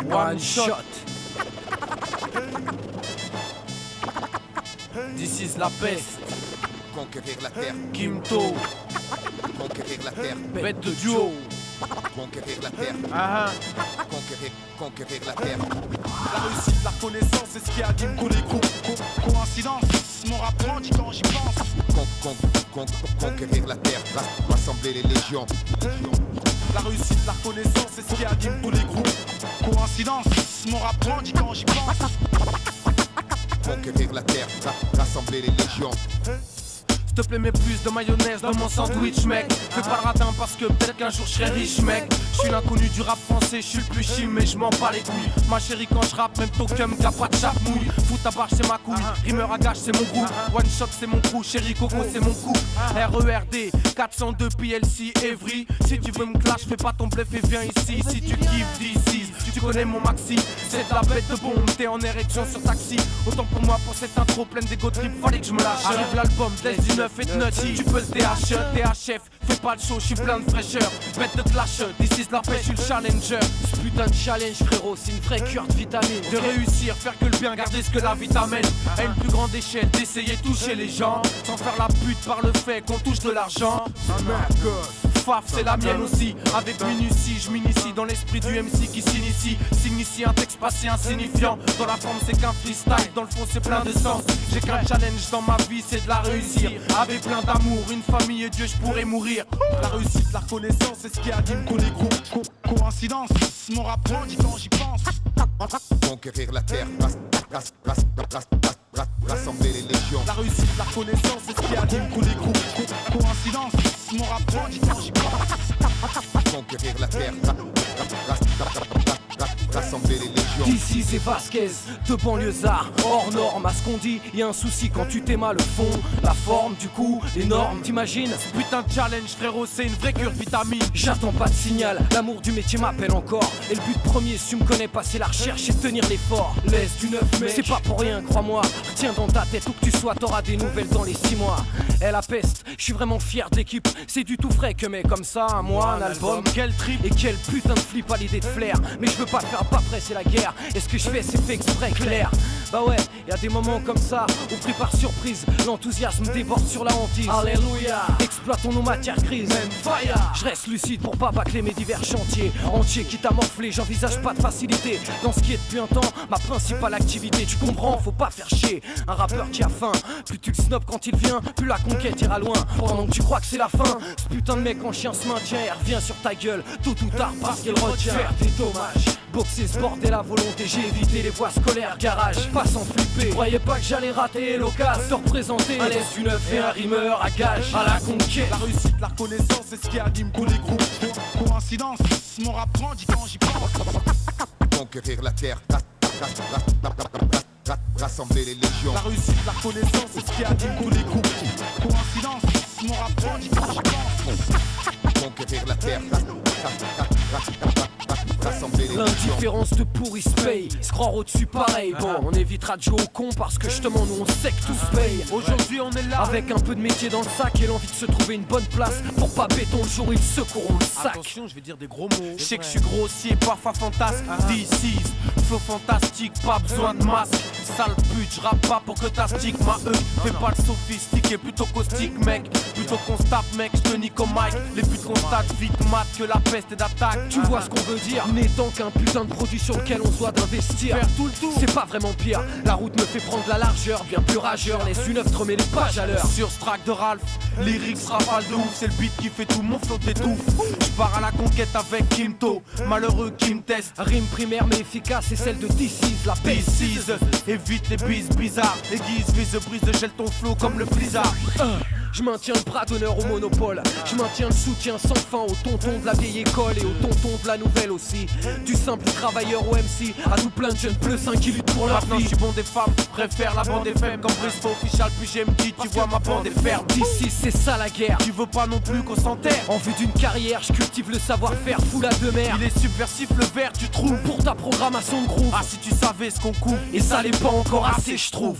One shot. This is la peste. Conquérir la terre, Kimto, conquérir la terre, bête de duo. conquérir la terre, conquérir la terre. La réussite, la reconnaissance, c'est ce qui anime tous les groupes. Coïncidence, mon rap grandit quand j'y pense. Conquérir la terre, rassembler les légions. La réussite, la reconnaissance, c'est ce qui anime tous les groupes. Coïncidence, mon rap grandit quand j'y pense. Conquérir la terre, rassembler les légions. S'il te plaît, mets plus de mayonnaise dans mon sandwich, mec. Fais pas le radin parce que peut-être qu'un jour je serai riche, mec. Je suis l'inconnu du rap français, je suis le plus chim, mais je m'en bats les couilles. Ma chérie, quand je rappe, même Tokum, t'as pas de chape mouille. Fous ta barre, c'est ma couille. Rimeur à gage, c'est mon goût. One shot, c'est mon crew. Chérie Coco, c'est mon coup. RERD, 402 PLC, Evry. Si tu veux me clash, fais pas ton bluff et viens ici. Si tu kiffes d'ici, tu connais mon maxi. C'est de la bête de bombe, t'es en érection sur taxi. Autant pour moi, pour cette intro pleine d'égo trip, fallait que je me lâche. Arrive l'album, laisse du neuf et de nutty. Tu peux le THF, fais pas le show, je suis plein de fraîcheur. Bête de clash, this is la pêche, je suis le challenger. Ce putain de challenge, frérot, c'est une vraie cure de vitamine. De réussir, faire que le bien, garder ce que la vie t'amène. À une plus grande échelle, d'essayer de toucher les gens. Sans faire la pute par le fait qu'on touche de l'argent. Faf, c'est la mienne aussi. Avec minutie, je m'initie dans l'esprit du MC qui s'initie. S'initie un texte passé insignifiant. Dans la forme, c'est qu'un freestyle. Dans le fond, c'est plein de sens. J'ai qu'un challenge dans ma vie, c'est de la réussir. Avec plein d'amour, une famille et Dieu, je pourrais mourir. La réussite, la reconnaissance, c'est ce qui anime tous les groupes. Coïncidence, mon rap grandit quand j'y pense. Conquérir la terre, rassembler les légions. La réussite, la reconnaissance, c'est ce qui anime tous les groupes. Coïncidence, mon rap grandit quand j'y pense. Conquérir la terre, rassembler les légions. D'ici c'est Vasquez, de banlieusard, hors norme. À ce qu'on dit, y'a un souci quand tu t'aimes le fond. La forme, du coup, les normes, t'imagines? Ce putain de challenge, frérot, c'est une vraie cure de vitamine. J'attends pas de signal, l'amour du métier m'appelle encore. Et le but premier, si tu me connais pas, c'est la recherche et tenir l'effort. Laisse du neuf, mec, c'est pas pour rien, crois-moi. Retiens dans ta tête où que tu sois, t'auras des nouvelles dans les 6 mois. Elle la peste, je suis vraiment fier de l'équipe. C'est du tout frais que mec comme ça, un mois, un album. Quel trip. Et quel putain de flip à l'idée de flair. Mais je veux pas faire pas près, c'est la guerre. Et ce que je fais, c'est fait exprès, clair. Bah ouais, y a des moments comme ça où pris par surprise, l'enthousiasme déborde sur la hantise. Alléluia, exploitons nos matières grises. Je reste lucide pour pas bâcler mes divers chantiers. Entier quitte à morfler, j'envisage pas de facilité. Dans ce qui est depuis un temps, ma principale activité. Tu comprends, faut pas faire chier un rappeur qui a faim. Plus tu le snobs quand il vient, plus la conquête ira loin. Pendant que tu crois que c'est la fin, ce putain de mec en chien se maintient et revient sur ta gueule tôt ou tard parce qu'il retient. Faire des dommages, boxer ce bordel à volonté. J'ai évité les voies scolaires, garage, pas sans flipper. Tu croyais pas que j'allais rater l'occasion de représenter un laisse du neuf et un rimeur à gage à la conquête. La réussite, la reconnaissance, c'est ce qui anime tous les groupes. Coïncidence, mon rap grandit quand j'y pense. Conquérir la terre, rassembler les légions. La réussite, la reconnaissance, c'est ce qui anime tous les groupes. Coïncidence, mon rap grandit quand j'y pense. Conquérir la terre, rassembler les légions. L'indifférence de pourri se paye, se croire au-dessus pareil. Bon, on évitera de jouer au con parce que justement nous on sait que tout se paye. Aujourd'hui on est là avec un peu de métier dans le sac et l'envie de se trouver une bonne place pour pas béton le jour où ils secourront le sac. Attention, je vais dire des gros mots. Je sais que je suis grossier, parfois fantasque. This is flow fantastique, pas besoin de masque. Sale pute, je rappe pas pour que t'astiques ma Fais pas le sophistiqué, plutôt caustique mec. Plutôt qu'on se tape mec, je te nique au mic. Les putes constatent vite mat que la peste est d'attaque. Tu vois ce qu'on veut dire, n'étant qu'un putain de produit sur lequel on se doit d'investir. Faire tout le tour, c'est pas vraiment pire. La route me fait prendre la largeur, bien plus rageur. Laisse une œuvre, te remets les pages à l'heure. Sur ce track de Ralph, lyrics rafale de ouf. C'est le beat qui fait tout, mon flow t'étouffe. Je pars à la conquête avec Kimto, malheureux qui me teste. Rime primaire mais efficace, c'est celle de This is la peste. This is, évite les bises bizarres. Aiguise, vise, brise, gèle ton flow comme le blizzard. Je maintiens le bras d'honneur au monopole. Je maintiens le soutien sans fin aux tontons de la vieille école et aux tontons de la nouvelle aussi. Du simple travailleur au MC à tout plein de jeunes plus sains qui luttent pour leur vie. Maintenant je suis bon des femmes, préfère la bande FM comme Briscoe official. Puis j'aime dit, tu vois ma bande est ferme. D'ici c'est ça la guerre. Tu veux pas non plus qu'on s'enterre. En vue d'une carrière, je cultive le savoir-faire, fou la demeure. Il est subversif le verre, tu trouves. Pour ta programmation de groove. Ah si tu savais ce qu'on couvre. Et ça l'est pas encore assez, je trouve.